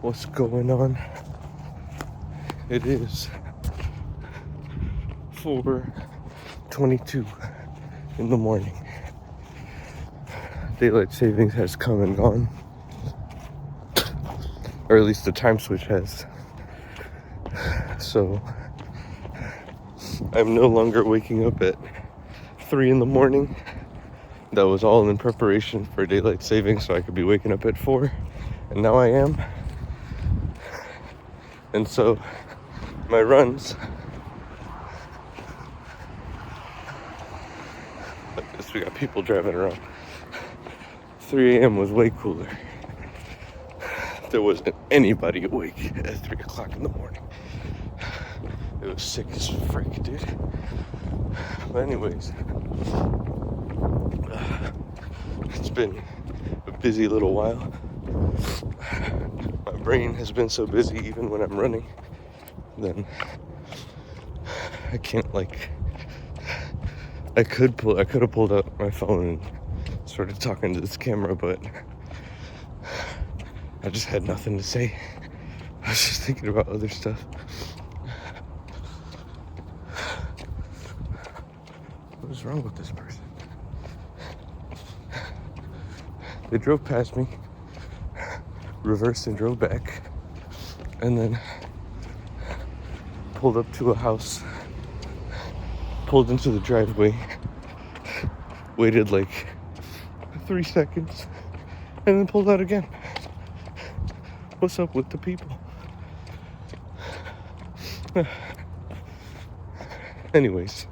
What's going on? It is 4:22 in the morning. Daylight savings has come and gone, or at least the time switch has. So I'm no longer waking up at 3 in the morning. That was all in preparation for daylight savings so I could be waking up at 4, and now I am. And so my runs, like this, we got people driving around. 3 a.m. was way cooler. There wasn't anybody awake at 3 o'clock in the morning. It was sick as frick, dude. But anyways, it's been a busy little while. My brain has been so busy, even when I'm running, then I can't, I could have pulled out my phone and started talking to this camera, but I just had nothing to say. I was just thinking about other stuff. What is wrong with this person? They drove past me, reversed and drove back, and then pulled up to a house, pulled into the driveway, waited like 3 seconds, and then pulled out again. What's up with the people? Anyways,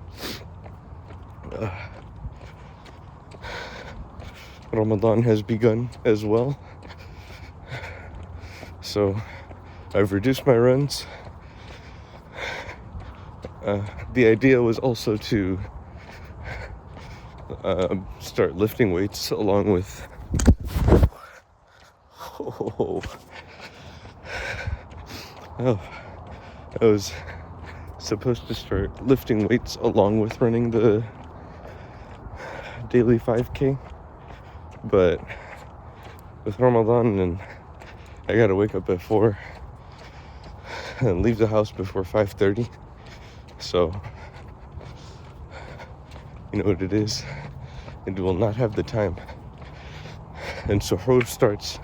Ramadan has begun as well, so I've reduced my runs. The idea was also to start lifting weights along with I was supposed to start lifting weights along with running the daily 5K, but with Ramadan, and I gotta wake up at 4 and leave the house before 5:30, so you know what it is, and will not have the time. And suhoor starts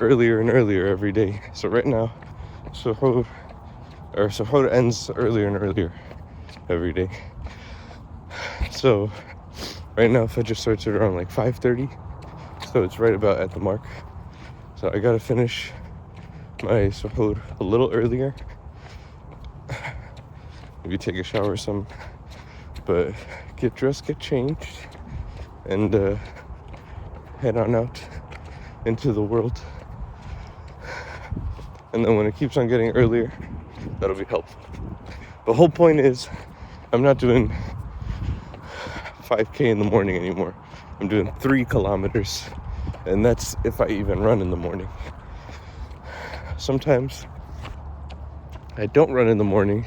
earlier and earlier every day. So right now, suhoor ends earlier and earlier every day. So right now Fajr starts at around like 5:30, so it's right about at the mark. So I gotta finish my suhoor a little earlier, maybe take a shower or something, but get dressed, get changed, and head on out into the world. And then when it keeps on getting earlier, that'll be helpful. The whole point is, I'm not doing 5K in the morning anymore. I'm doing 3 kilometers, and that's if I even run in the morning. Sometimes I don't run in the morning,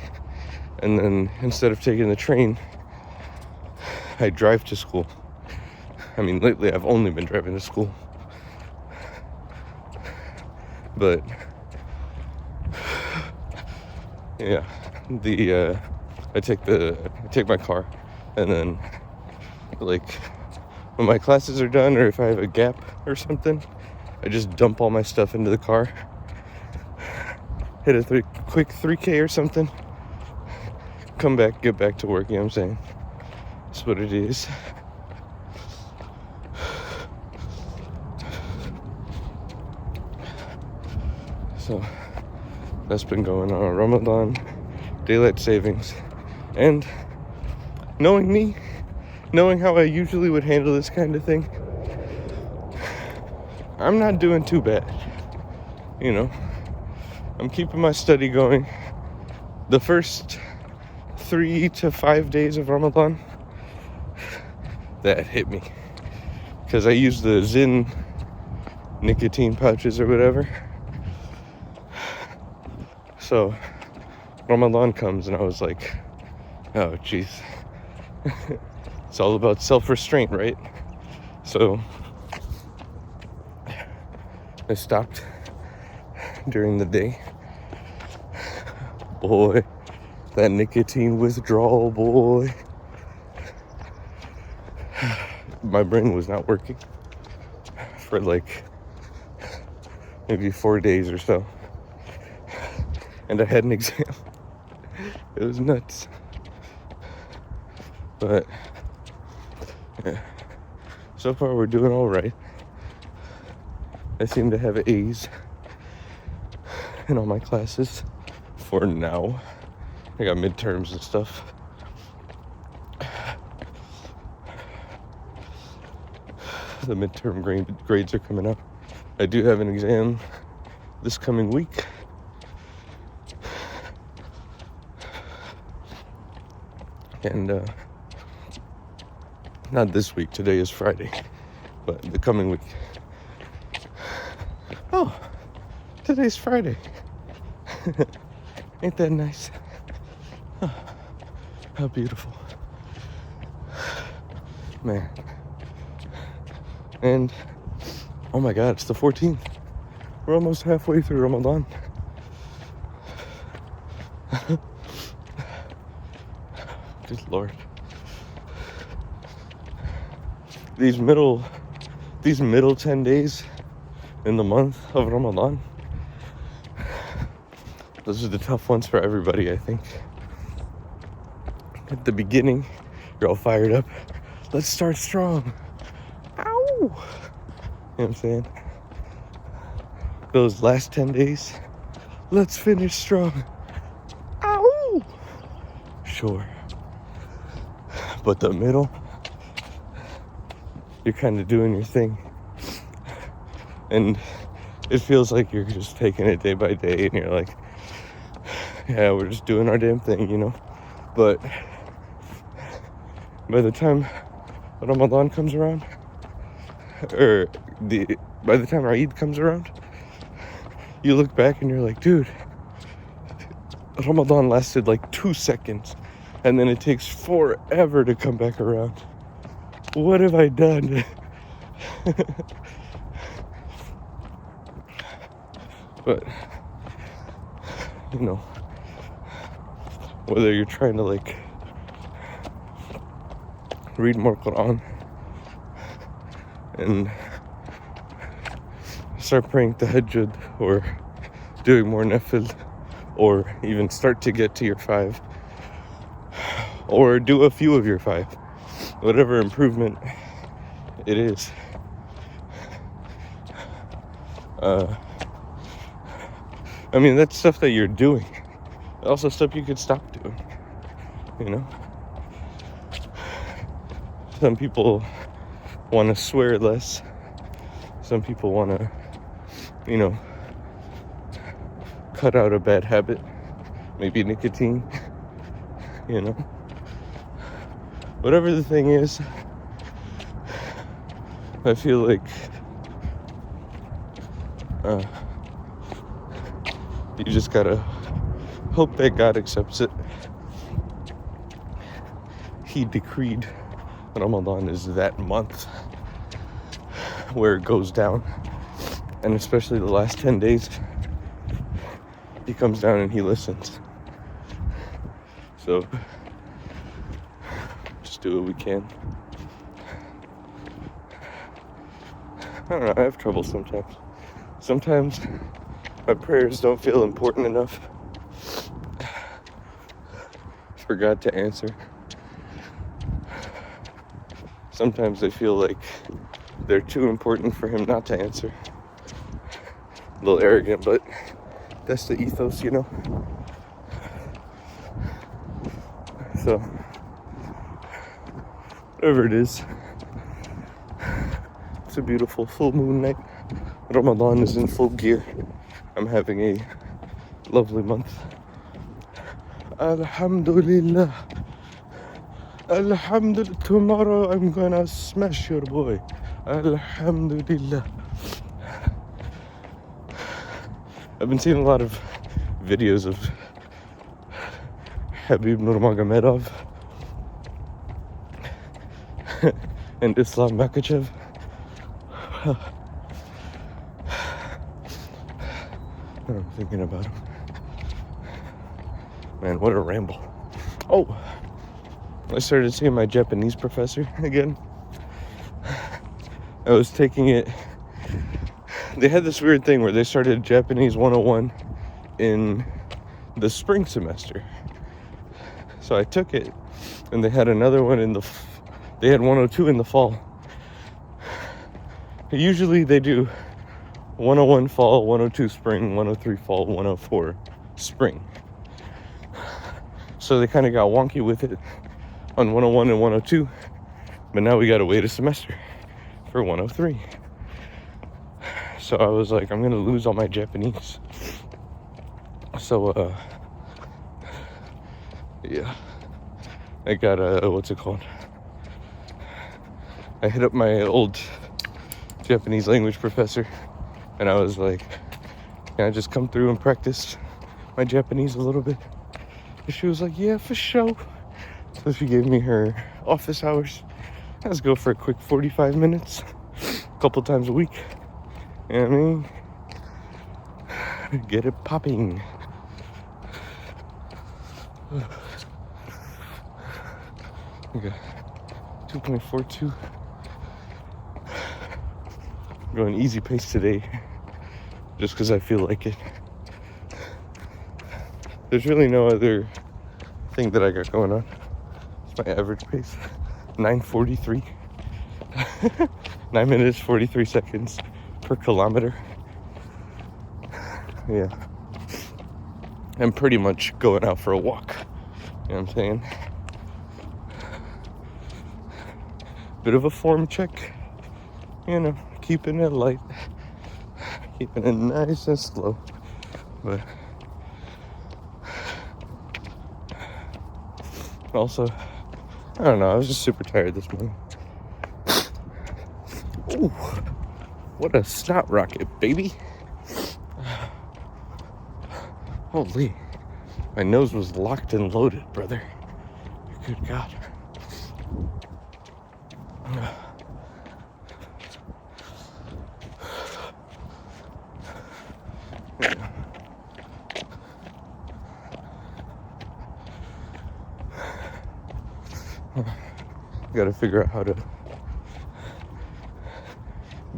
and then instead of taking the train, I drive to school. I mean, lately I've only been driving to school, but yeah, I take my car, and then like when my classes are done, or if I have a gap or something, I just dump all my stuff into the car, hit a quick 3K or something, come back, get back to work. You know what I'm saying? That's what it is. So that's been going on. Ramadan, daylight savings, and knowing me, knowing how I usually would handle this kind of thing, I'm not doing too bad. You know, I'm keeping my study going. The first 3 to 5 days of Ramadan, that hit me, because I used the Zyn nicotine pouches or whatever. So Ramadan comes and I was like, oh jeez. It's all about self-restraint, right? So I stopped during the day. Boy, that nicotine withdrawal, boy. My brain was not working for like maybe 4 days or so. And I had an exam. It was nuts. But yeah, so far we're doing all right. I seem to have A's in all my classes for now. I got midterms and stuff. The midterm grades are coming up. I do have an exam this coming week. And not this week, today is Friday, but the coming week. Oh, today's Friday. Ain't that nice? Oh, how beautiful. Man. And, oh my God, it's the 14th. We're almost halfway through Ramadan. Good Lord. These middle 10 days in the month of Ramadan, those are the tough ones for everybody, I think. At the beginning, you're all fired up. Let's start strong. Ow! You know what I'm saying? Those last 10 days, let's finish strong. Ow! Sure. But the middle, you're kind of doing your thing. And it feels like you're just taking it day by day, and you're like, yeah, we're just doing our damn thing, you know? But by the time Ramadan comes around, by the time Eid comes around, you look back and you're like, dude, Ramadan lasted like 2 seconds, and then it takes forever to come back around. What have I done? But, you know, whether you're trying to like read more Quran and start praying tahajjud, or doing more nafil, or even start to get to your 5, or do a few of your 5, whatever improvement it is. I mean, that's stuff that you're doing. Also stuff you could stop doing, you know? Some people want to swear less. Some people want to, you know, cut out a bad habit. Maybe nicotine, you know? Whatever the thing is, I feel like you just gotta hope that God accepts it. He decreed Ramadan is that month where it goes down, and especially the last 10 days, he comes down and he listens. So just do what we can. I don't know, I have trouble sometimes. Sometimes my prayers don't feel important enough for God to answer. Sometimes I feel like they're too important for him not to answer. A little arrogant, but that's the ethos, you know? So, whatever it is, it's a beautiful full moon night. Ramadan is in full gear. I'm having a lovely month. Alhamdulillah. Alhamdulillah. Tomorrow I'm gonna smash your boy. Alhamdulillah. I've been seeing a lot of videos of Habib Nurmagomedov and Islam Makhachev. I'm thinking about him. Man, what a ramble. Oh, I started seeing my Japanese professor again. I was taking it. They had this weird thing where they started Japanese 101 in the spring semester. So I took it, and they had another one they had 102 in the fall. Usually they do 101 fall, 102 spring, 103 fall, 104 spring. So they kind of got wonky with it on 101 and 102, but now we gotta wait a semester for 103. So I was like, I'm gonna lose all my Japanese. So yeah, I got what's it called? I hit up my old Japanese language professor, and I was like, can I just come through and practice my Japanese a little bit? And she was like, yeah, for sure. So she gave me her office hours. Let's go for a quick 45 minutes, a couple times a week. You know what I mean? Get it popping. Okay, 2.42. I'm going easy pace today, just because I feel like it. There's really no other thing that I got going on. It's my average pace, 9:43. 9 minutes 43 seconds per kilometer. Yeah, I'm pretty much going out for a walk. You know what I'm saying? Bit of a form check, you know, keeping it light, keeping it nice and slow. But also, I don't know, I was just super tired this morning. Ooh, what a snot rocket, baby. Holy, my nose was locked and loaded, brother. Good God. Gotta figure out how to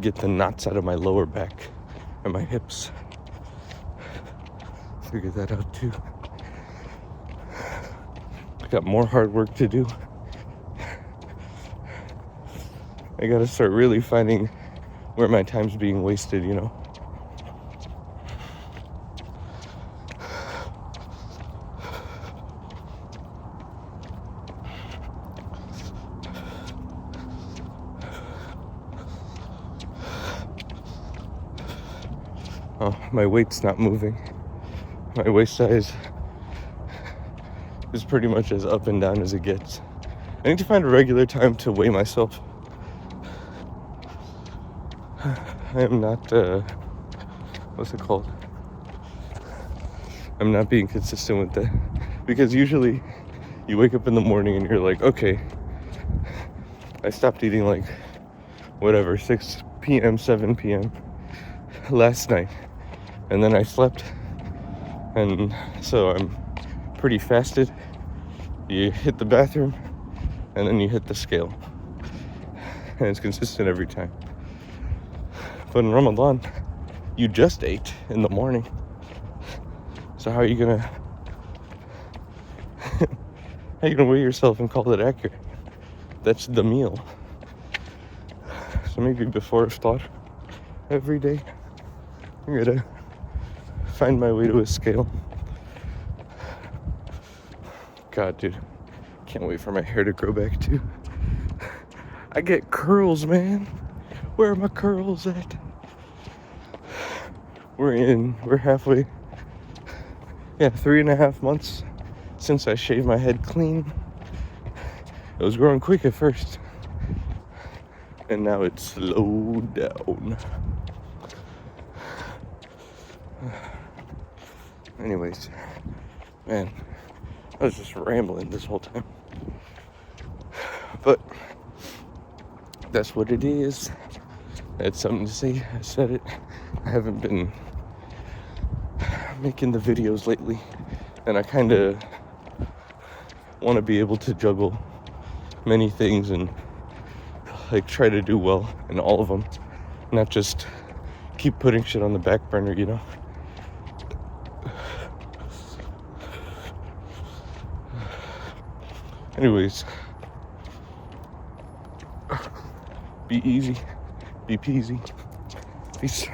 get the knots out of my lower back and my hips. Figure that out too. I got more hard work to do. I gotta start really finding where my time's being wasted, you know. Oh, my weight's not moving. My waist size is pretty much as up and down as it gets. I need to find a regular time to weigh myself. I am not, what's it called? I'm not being consistent with that. Because usually you wake up in the morning and you're like, okay, I stopped eating like, whatever, 6 p.m., 7 p.m. last night. And then I slept. And so I'm pretty fasted. You hit the bathroom and then you hit the scale. And it's consistent every time. But in Ramadan, you just ate in the morning. So how are you gonna weigh yourself and call it accurate? That's the meal. So maybe before iftar every day, I'm gonna find my way to a scale. God, dude, can't wait for my hair to grow back too. I get curls, man. Where are my curls at? We're halfway. Yeah, 3.5 months since I shaved my head clean. It was growing quick at first. And now it's slowed down. Anyways, man, I was just rambling this whole time. But that's what it is. I had something to say. I said it. I haven't been making the videos lately, and I kind of want to be able to juggle many things and like try to do well in all of them, not just keep putting shit on the back burner, you know. Anyways, be easy, be peasy, peace.